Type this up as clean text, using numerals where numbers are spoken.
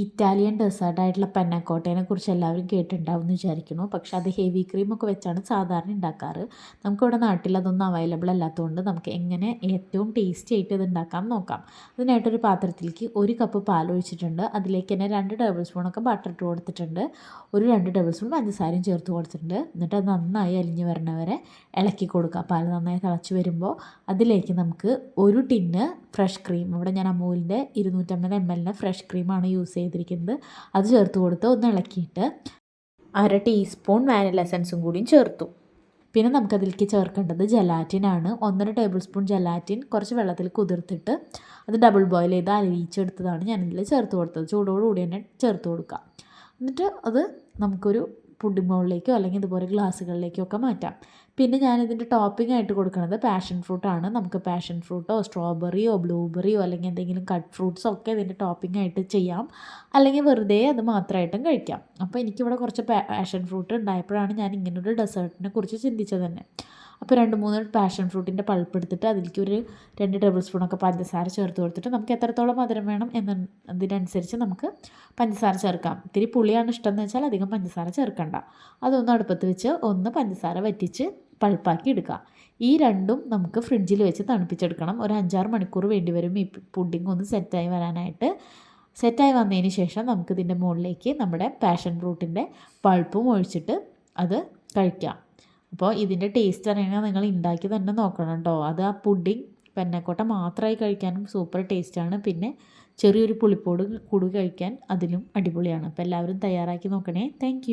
Italian ഡെസേർട്ടായിട്ടുള്ള പന്നാക്കോട്ടയെ കുറിച്ച് എല്ലാവരും കേട്ടിട്ടുണ്ടാവും എന്ന് വിചാരിക്കുന്നു. പക്ഷേ അത് ഹെവി ക്രീമൊക്കെ വെച്ചാണ് സാധാരണ ഉണ്ടാക്കാറ്. നമുക്കിവിടെ നാട്ടിൽ അതൊന്നും അവൈലബിൾ അല്ലാത്തതുകൊണ്ട് നമുക്ക് എങ്ങനെ ഏറ്റവും ടേസ്റ്റി ആയിട്ട് ഇത് ഉണ്ടാക്കാം നോക്കാം. അതിനായിട്ടൊരു പാത്രത്തിലേക്ക് 1 കപ്പ് പാൽ ഒഴിച്ചിട്ടുണ്ട്. അതിലേക്ക് തന്നെ 2 ടേബിൾ സ്പൂണൊക്കെ ബട്ടർ ഇട്ട് കൊടുത്തിട്ടുണ്ട്. ഒരു 2 ടേബിൾ സ്പൂൺ പഞ്ചസാരയും ചേർത്ത് കൊടുത്തിട്ടുണ്ട്. എന്നിട്ട് അത് നന്നായി അലിഞ്ഞ് വരണവരെ ഇളക്കി കൊടുക്കുക. പാൽ നന്നായി തിളച്ച് വരുമ്പോൾ അതിലേക്ക് നമുക്ക് 1 ടിന്ന് ഫ്രഷ് ക്രീം, ഇവിടെ ഞാൻ അമൂലിൻ്റെ 250 ml ഫ്രഷ് ക്രീമാണ് യൂസ് ചെയ്തിരിക്കുന്നത്. അത് ചേർത്ത് കൊടുത്ത് ഒന്ന് ഇളക്കിയിട്ട് 1/2 ടീസ്പൂൺ വാനില എസൻസും കൂടിയും ചേർത്തു. പിന്നെ നമുക്കതിലേക്ക് ചേർക്കേണ്ടത് ജലാറ്റിനാണ്. 1.5 ടേബിൾ സ്പൂൺ ജലാറ്റിൻ കുറച്ച് വെള്ളത്തിൽ കുതിർത്തിട്ട് അത് ഡബിൾ ബോയിൽ ചെയ്ത് അലിയിച്ചെടുത്തതാണ് ഞാനിതിൽ ചേർത്ത് കൊടുത്തത്. ചൂടോടുകൂടി തന്നെ ചേർത്ത് കൊടുക്കുക. എന്നിട്ട് അത് നമുക്കൊരു പുഡിംഗ് ബൗളിലേക്കോ അല്ലെങ്കിൽ ഇതുപോലെ ഗ്ലാസ്സുകളിലേക്കോ ഒക്കെ മാറ്റാം. പിന്നെ ഞാനിതിൻ്റെ ടോപ്പിംഗ് ആയിട്ട് കൊടുക്കുന്നത് പാഷൻ ഫ്രൂട്ടാണ്. നമുക്ക് പാഷൻ ഫ്രൂട്ടോ സ്ട്രോബെറിയോ ബ്ലൂബെറിയോ അല്ലെങ്കിൽ എന്തെങ്കിലും കട്ട് ഫ്രൂട്ട്സോ ഒക്കെ ഇതിൻ്റെ ടോപ്പിംഗ് ആയിട്ട് ചെയ്യാം. അല്ലെങ്കിൽ വെറുതെ അത് മാത്രമായിട്ടും കഴിക്കാം. അപ്പോൾ എനിക്കിവിടെ കുറച്ച് പാഷൻ ഫ്രൂട്ട് ഉണ്ടായപ്പോഴാണ് ഞാൻ ഇങ്ങനൊരു ഡെസേർട്ടിനെ കുറിച്ച് ചിന്തിച്ചത് തന്നെ. അപ്പോൾ 2-3 പാഷൻ ഫ്രൂട്ടിൻ്റെ പൾപ്പ് എടുത്തിട്ട് അതിലേക്ക് ഒരു 2 ടേബിൾ സ്പൂണൊക്കെ പഞ്ചസാര ചേർത്ത് കൊടുത്തിട്ട് നമുക്ക് എത്രത്തോളം മധുരം വേണം എന്നതിനനുസരിച്ച് നമുക്ക് പഞ്ചസാര ചേർക്കാം. ഇത്തിരി പുളിയാണ് ഇഷ്ടമെന്ന് വെച്ചാൽ അധികം പഞ്ചസാര ചേർക്കണ്ട. അതൊന്ന് അടുപ്പത്ത് വെച്ച് ഒന്ന് പഞ്ചസാര വറ്റിച്ച് പൾപ്പാക്കി എടുക്കുക. ഈ രണ്ടും നമുക്ക് ഫ്രിഡ്ജിൽ വെച്ച് തണുപ്പിച്ചെടുക്കണം. ഒരു 5-6 മണിക്കൂർ വേണ്ടി വരും ഈ പുഡിംഗ് ഒന്ന് സെറ്റായി വരാനായിട്ട്. സെറ്റായി വന്നതിന് ശേഷം നമുക്കിതിൻ്റെ മുകളിലേക്ക് നമ്മുടെ പാഷൻ ഫ്രൂട്ടിൻ്റെ പൾപ്പും ഒഴിച്ചിട്ട് അത് കഴിക്കാം. അപ്പോൾ ഇതിൻ്റെ ടേസ്റ്റ് അറിയണമെങ്കിൽ നിങ്ങൾ ഉണ്ടാക്കി തന്നെ നോക്കണം കേട്ടോ. അത് ആ പുഡിംഗ് പന്നാക്കോട്ട മാത്രമായി കഴിക്കാനും സൂപ്പർ ടേസ്റ്റാണ്. പിന്നെ ചെറിയൊരു പുളിപ്പോട് കൂടി കഴിക്കാൻ അതിലും അടിപൊളിയാണ്. അപ്പോൾ എല്ലാവരും തയ്യാറാക്കി നോക്കണേ. താങ്ക്